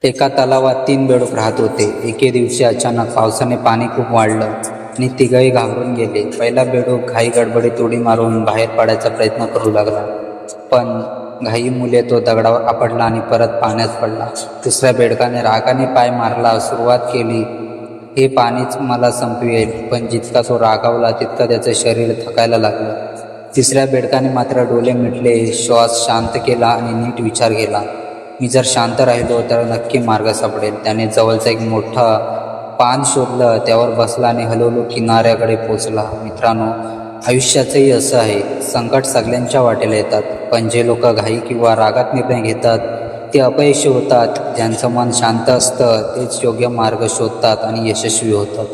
एका तलावात 3 बेडूक राहत होते. एके दिवशी अचानक पावसाने पाणी खूप वाढलं आणि तिघही घाबरून गेले. पहिला बेडूक घाई गडबडीत उडी मारून बाहेर पडायचा प्रयत्न करू लागला, पण घाईमुळे तो दगडावर आपटला आणि परत पाण्यात पडला. दुसऱ्या बेडकाने रागाने पाय मारायला सुरुवात केली. हे पाणीच मला संपवेल. पण जितका तो रागावला तितका त्याचं शरीर थकायला लागलं. तिसऱ्या बेडकाने मात्र डोळे मिटले, श्वास शांत केला आणि नीट विचार केला. मी जर शांत राहिलो तर नक्की मार्ग सापडेल. त्याने जवळचं एक मोठं पान शोधलं, त्यावर बसला आणि हळूहळू किनाऱ्याकडे पोचला. मित्रांनो, आयुष्याचंही असं आहे. संकट सगळ्यांच्या वाटेला येतात, पण जे लोक घाई किंवा रागात निर्णय घेतात ते अपयशी होतात. ज्यांचं मन शांत असतं तेच योग्य मार्ग शोधतात आणि यशस्वी होतात.